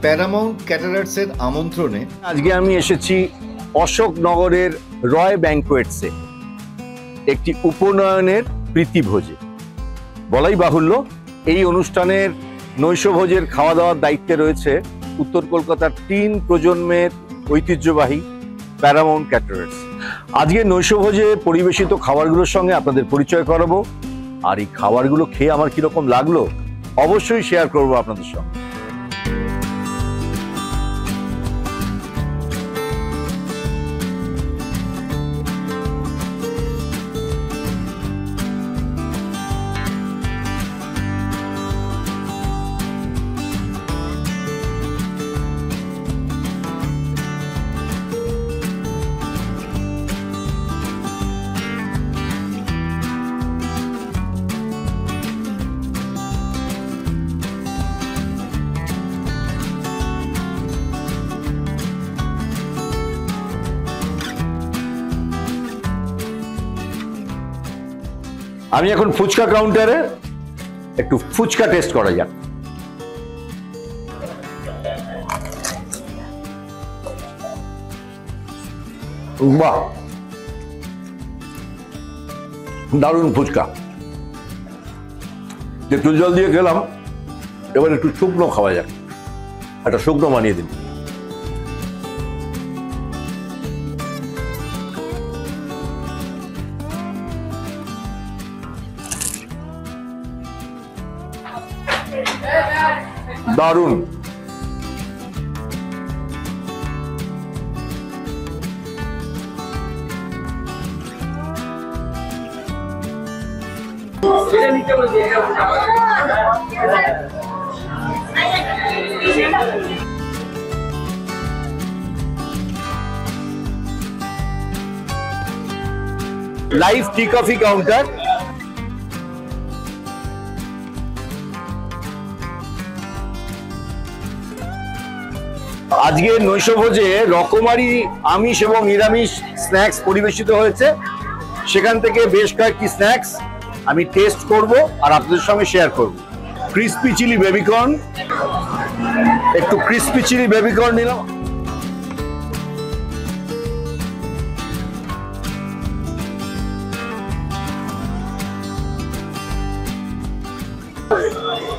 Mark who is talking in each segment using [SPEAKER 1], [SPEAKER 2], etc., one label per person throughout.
[SPEAKER 1] Paramount ক্যাটারার্সের আমন্ত্রণে
[SPEAKER 2] আজকে আমি এসেছি অশোকনগরের রয় ব্যাংকোয়েটসে একটি উপনয়নের প্রীতিভোজে। বলাই বাহুল্য, এই অনুষ্ঠানের নৈশভোজের খাওয়া দাওয়ার দায়িত্বে রয়েছে উত্তর কলকাতার 3 প্রজন্মের ঐতিহ্যবাহী প্যারামাউন্ট ক্যাটারার্স। আজকে নৈশভোজে পরিবেশিত খাবারগুলোর সঙ্গে আপনাদের পরিচয় করাবো, আর এই খাবারগুলো খেয়ে আমার কিরকম লাগলো অবশ্যই শেয়ার করবো আপনাদের সঙ্গে। আমি এখন ফুচকা কাউন্টারে, একটু ফুচকা টেস্ট করা যাক। বাহ, দারুণ ফুচকা। একটু জল দিয়ে খেলাম, এবার একটু শুকনো খাওয়া যাক। একটা শুকনো বানিয়ে দিন। দারুণ। Live tea coffee counter. আজকে নৈশভোজে রকমারি আমিষ এবং নিরামিষ স্ন্যাক্স পরিবেশিত হয়েছে। সেখান থেকে বেশ কয়েকটি স্ন্যাক্স আমি টেস্ট করব আর আপনাদের সঙ্গে শেয়ার করব। ক্রিসপি চিলি বেবিকর্ন, একটু ক্রিসপি চিলি বেবিকর্ন নিলাম।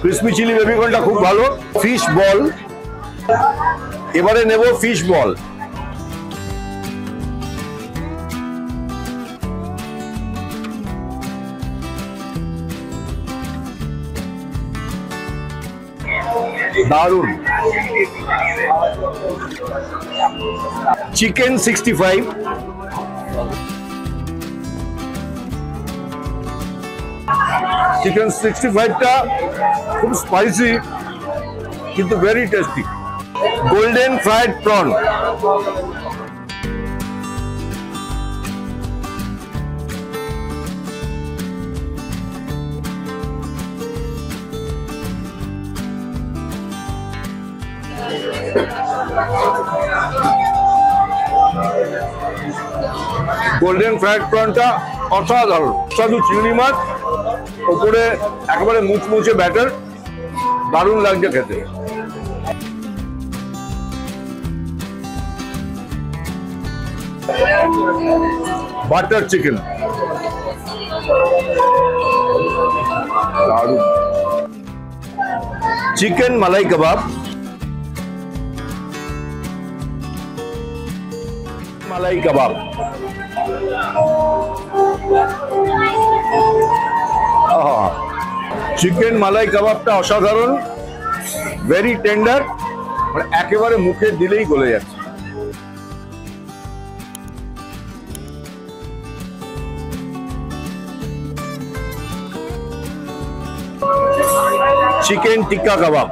[SPEAKER 2] ক্রিসপি চিলি বেবিকর্নটা খুব ভালো। ফিশ বল, এবারে নেব ফিশ বল। দারুণ। চিকেন 65, চিকেন 65টা খুব স্পাইসি কিন্তু very tasty. Golden fried prawn, golden fried প্রনটা অসাধারণ। সাধু চিংড়ি মাছ, ওপরে একেবারে মুচমুচে ব্যাটার, দারুণ লাগছে খেতে। বাটার চিকেন, দারুণ। চিকেন মালাই কাবাব, মালাই কাবাব, চিকেন মালাই কাবাবটা অসাধারণ, ভেরি টেন্ডার, মানে একেবারে মুখে দিলেই গলে যাচ্ছে। চিকেন টিক্কা কাবাব,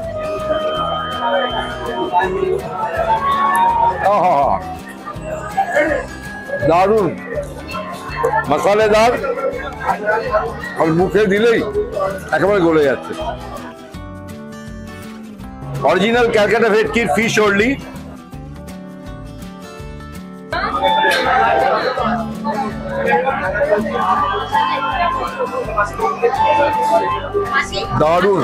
[SPEAKER 2] দারুণ মশলাদার, আর মুখে দিলেই একেবারে গলে যাচ্ছে। অরিজিনাল ক্যালকাটা ভেটকির ফিশ অনলি, দারুণ।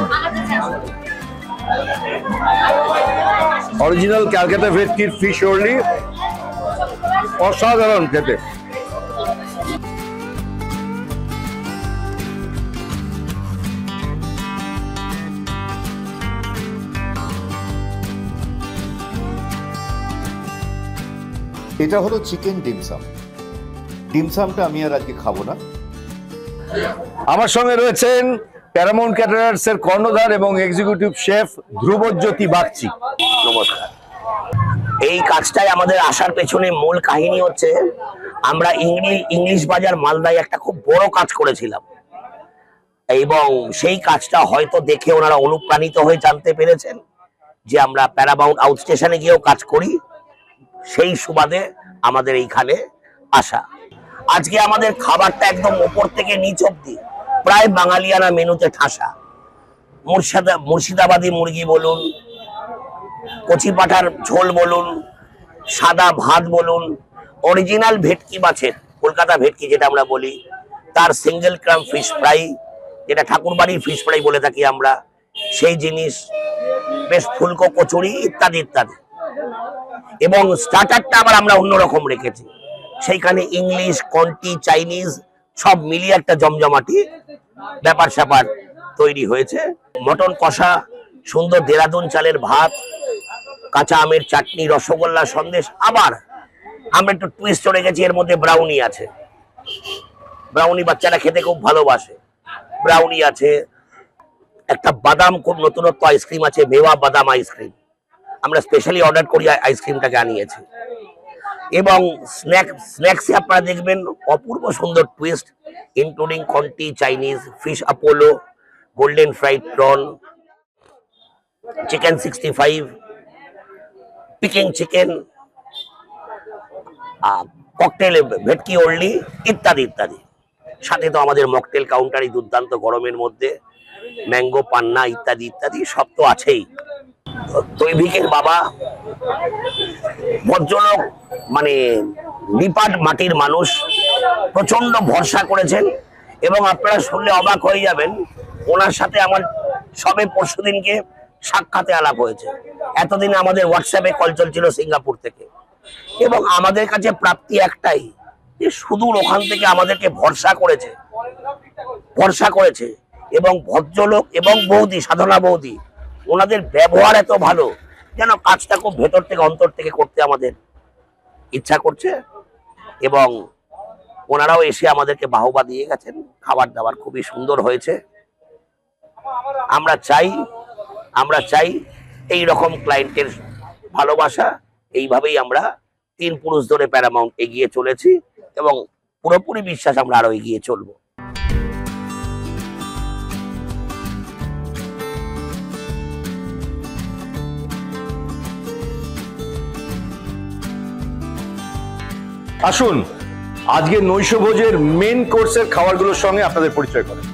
[SPEAKER 2] অরিজিনাল ক্যালকাটা ভেটকির ফিশ ওনলি, অসাধারণ খেতে।
[SPEAKER 1] এটা হলো চিকেন ডিমসাম। ডিমসামটা আমি আর আজকে খাবো না।
[SPEAKER 2] আমার সঙ্গে রয়েছেন প্যারামাউন্ট ক্যাটারার্স এর কর্ণধার এবং এক্সিকিউটিভ শেফ ধ্রুবজ্যোতি বাগচি।
[SPEAKER 3] নমস্কার। এই কাজটাই আমাদের আসার পেছনে মূল কাহিনী হচ্ছে, আমরা ইংলিশ বাজার মালদায় একটা খুব বড় কাজ করেছিলাম এবং সেই কাজটা হয়তো দেখে ওনারা অনুপ্রাণিত হয়ে জানতে পেরেছেন যে আমরা প্যারামাউন্ট আউট স্টেশনে গিয়েও কাজ করি। সেই সুবাদে আমাদের এইখানে আসা। আজকে আমাদের খাবারটা একদম উপর থেকে নিচ অব্দি প্রায় বাঙালিয়ানা মেনুতে ঠাসা। মুর্শিদাবাদী মুরগি বলুন, কচি পাঠার ঝোল বলুন, সাদা ভাত বলুন, অরিজিনাল ভেটকি মাছের কলকাতা ভেটকি যেটা আমরা বলি, তার সিঙ্গেল ক্রাম ফিশ ফ্রাই, যেটা ঠাকুরবাড়ির ফিশ ফ্রাই বলে থাকি আমরা, সেই জিনিস, বেশ ফুলকো কচুরি ইত্যাদি ইত্যাদি। এবং স্টার্টারটা আবার আমরা অন্যরকম রেখেছি, সেইখানে ইংলিশ, কন্টি, চাইনিজ সব মিলিয়ে একটা জমজমাটি ব্যাপার স্যাপার তৈরি হয়েছে। মটন কষা, সুন্দর দেরাদুন চালের ভাত, কাঁচা আমের চাটনি, রসগোল্লা, সন্দেশ। আবার আমরা একটু টুইস্ট চলে গেছি, এর মধ্যে ব্রাউনি আছে। ব্রাউনি বাচ্চারা খেতে খুব ভালোবাসে। ব্রাউনি আছে, একটা বাদাম খুব নতুনত্ব আইসক্রিম আছে, মেওয়া বাদাম আইসক্রিম, আমরা স্পেশালি অর্ডার করি আইসক্রিমটাকে আনিয়েছি। এবং স্ন্যাক্সে আপনারা দেখবেন অপূর্ব সুন্দর twist, including conti, Chinese, fish Apollo, golden fried prawn, chicken 65, Peking chicken, cocktail bhetki only ইত্যাদি ইত্যাদি। সাথে তো আমাদের মকটেল কাউন্টারই দুর্দান্ত গরমের মধ্যে, ম্যাঙ্গো পান্না ইত্যাদি ইত্যাদি সব তো আছেই। তৈভিকের বাবা ভদ্রলোক, মানে নিপাট মাটির মানুষ, প্রচন্ড ভরসা করেছেন এবং আপনারা শুনলে অবাক হয়ে যাবেন, ওনার সাথে আমার সবে পরশুদিনকে সাক্ষাতে আলাপ হয়েছে। এতদিন আমাদের হোয়াটসঅ্যাপে কল চলছিল সিঙ্গাপুর থেকে, এবং আমাদের কাছে প্রাপ্তি একটাই, যে সুদূর ওখান থেকে আমাদেরকে ভরসা করেছে এবং ভদ্রলোক এবং বৌদি, সাধনা বৌদি, ওনাদের ব্যবহার এত ভালো যেন কাজটা খুব ভেতর থেকে অন্তর থেকে করতে আমাদের ইচ্ছা করছে। এবং ওনারাও এসে আমাদেরকে বাহবা দিয়ে গেছেন, খাবার দাবার খুবই সুন্দর হয়েছে। আমরা চাই এই রকম ক্লায়েন্টের ভালোবাসা। এইভাবেই আমরা 3 পুরুষ ধরে প্যারামাউন্ট এগিয়ে চলেছি এবং পুরোপুরি বিশ্বাস আমরা আরো এগিয়ে চলবো।
[SPEAKER 2] আসুন আজকে নৈশভোজের মেন কোর্সের খাবারগুলোর সঙ্গে আপনাদের পরিচয় করেন।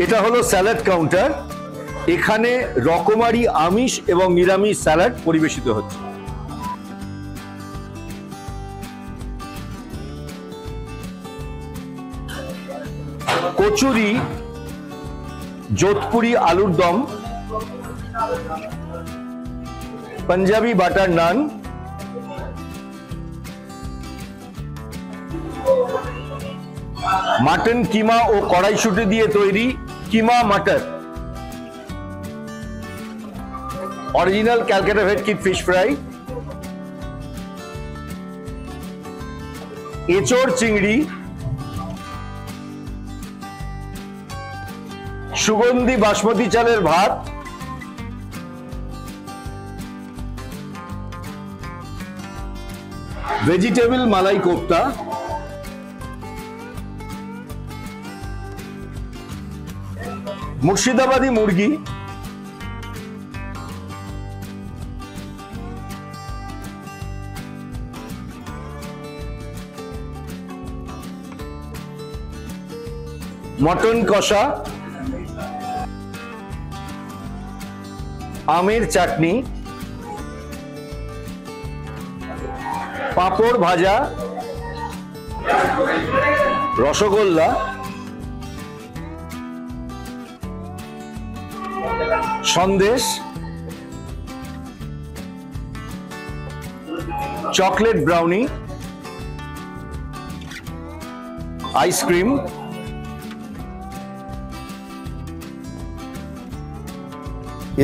[SPEAKER 2] এটা হলো স্যালাড কাউন্টার। এখানে রকমারি আমিষ এবং নিরামিষ স্যালাড পরিবেশিত হচ্ছে। কচুরি, যোধপুরি আলুর দম, পাঞ্জাবি বাটার নান, মাটন কিমা ও কড়াইশুঁটি দিয়ে তৈরি কিমা মাটন, অরিজিনাল ক্যালকাটা ভেটকি ফিশ ফ্রাই, এঁচোড় চিংড়ি, সুগন্ধি বাসমতি চালের ভাত, ভেজিটেবল মালাই কোফতা, মুর্শিদাবাদী মুরগি, মটন কষা, আমের চাটনি, পাঁপড় ভাজা, rasgulla, Sandesh, chocolate brownie, ice cream,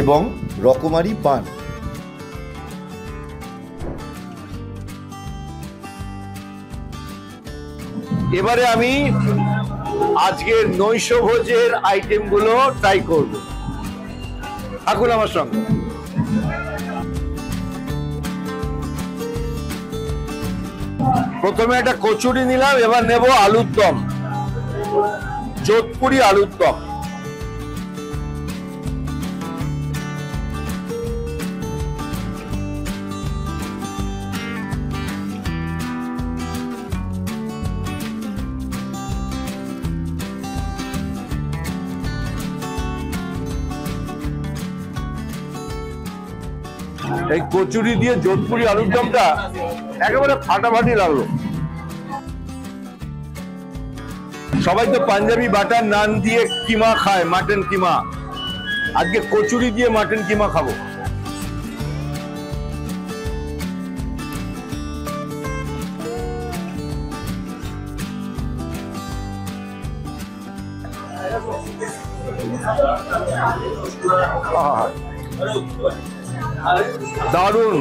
[SPEAKER 1] এবং রকমারি পান।
[SPEAKER 2] এবারে আমি আজকের নৈশভোজের আইটেমগুলো ট্রাই করব। থাকুন আমার সঙ্গে। প্রথমে একটা কচুরি নিলাম, এবার নেব আলুর দম, যোধপুরি আলুর দম। এই কচুরি দিয়ে যোধপুরি আলুর দমটা একেবারে ফাটাফাটি লাগলো। সবাই তো পাঞ্জাবি বাটার নান দিয়ে কিমা খায়, মাটন কিমা। আজকে কচুরি দিয়ে মাটন কিমা খাবো। দারুণ।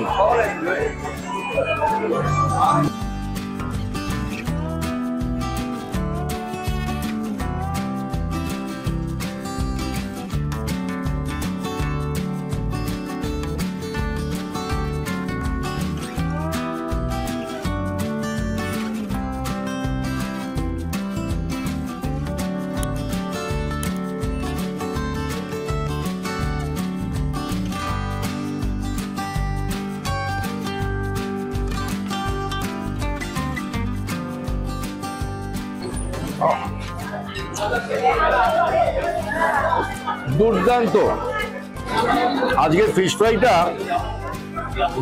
[SPEAKER 2] দুর্দান্ত। আজকের ফিশ ফ্রাইটা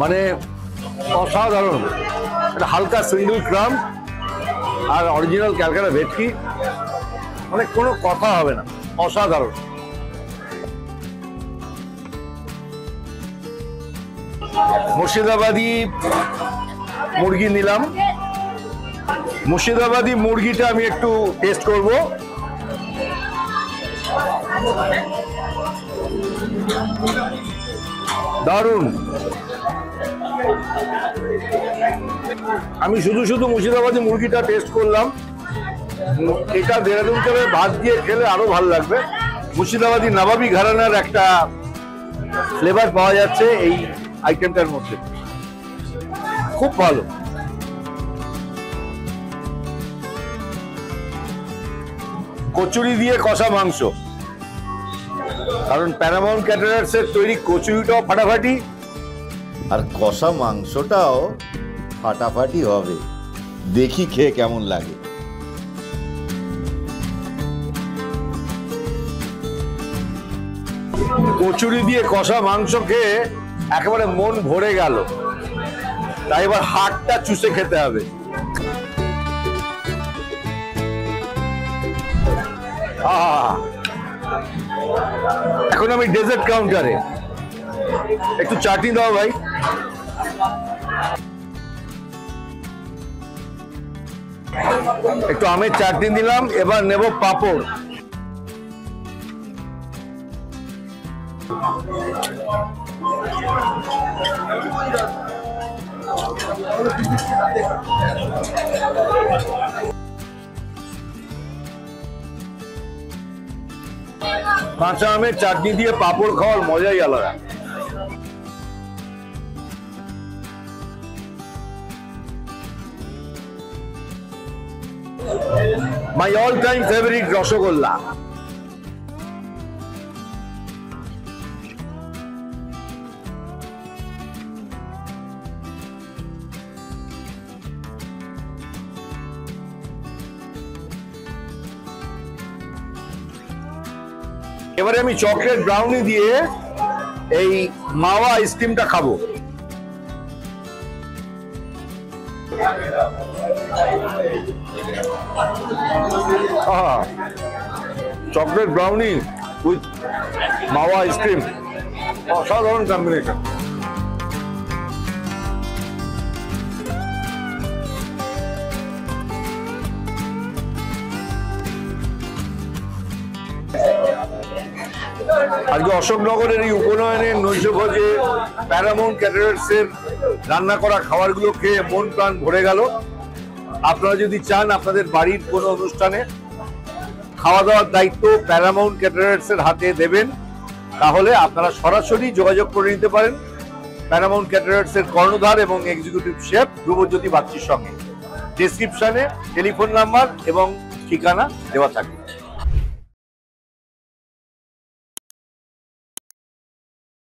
[SPEAKER 2] মানে অসাধারণ। একটা হালকা সিঙ্গেল ক্রাম আর অরিজিনাল ক্যালকাটা ভেটকি, মানে কোনো কথা হবে না, অসাধারণ। মুর্শিদাবাদী মুরগি নিলাম। মুর্শিদাবাদী মুরগিটা আমি একটু টেস্ট করব। দারুণ। আমি শুধু শুধু মুর্শিদাবাদী মুরগিটা টেস্ট করলাম। এটা দেরাদুন করে ভাত দিয়ে খেলে আরো ভালো লাগবে। মুর্শিদাবাদী নবাবী ঘরানার একটা ফ্লেভার পাওয়া যাচ্ছে এই আইটেমটার মধ্যে, খুব ভালো। কচুরি দিয়ে কষা মাংস, কারণ প্যারামাউন্ট ক্যাটারার্স এর তৈরি কচুরিটাও ফাটাফাটি,
[SPEAKER 1] আর কষা মাংসটাও ফাটাফাটি হবে। দেখি খেয়ে কেমন লাগে।
[SPEAKER 2] কচুরি দিয়ে কষা মাংস খেয়ে একেবারে মন ভরে গেল। তাই এবার হাড়টা চুষে খেতে হবে। এখন আমি ডেজার্ট কাউন্টারে। একটু চাটনি দাও ভাই। একটু আমের চাটনি দিলাম, এবার নেব পাঁপড়। কাঁচা আমের চাটনি দিয়ে পাঁপড় খাওয়ার মজাই আলাদা। My all time favourite rasgulla. এবারে আমি চকলেট ব্রাউনি দিয়ে এই মাওয়া আইসক্রিমটা খাবো। Chocolate brownie with Mawa ice cream, অসাধারণ কম্বিনেশন। আজকে অশোকনগরের এই উপনয়নের নৈশভোজে প্যারামাউন্ট ক্যাটারার্স এর রান্না করা খাবারগুলো খেয়ে মন প্রাণ ভরে গেল। আপনারা যদি চান আপনাদের বাড়ির কোনো অনুষ্ঠানে খাওয়া দাওয়ার দায়িত্ব প্যারামাউন্ট ক্যাটারার্স এর হাতে দেবেন, তাহলে আপনারা সরাসরি যোগাযোগ করে নিতে পারেন প্যারামাউন্ট ক্যাটারার্স এর কর্ণধার এবং এক্সিকিউটিভ শেফ ধ্রুবজ্যোতি বাগচির সঙ্গে। ডেসক্রিপশনে টেলিফোন নাম্বার এবং ঠিকানা দেওয়া থাকবে।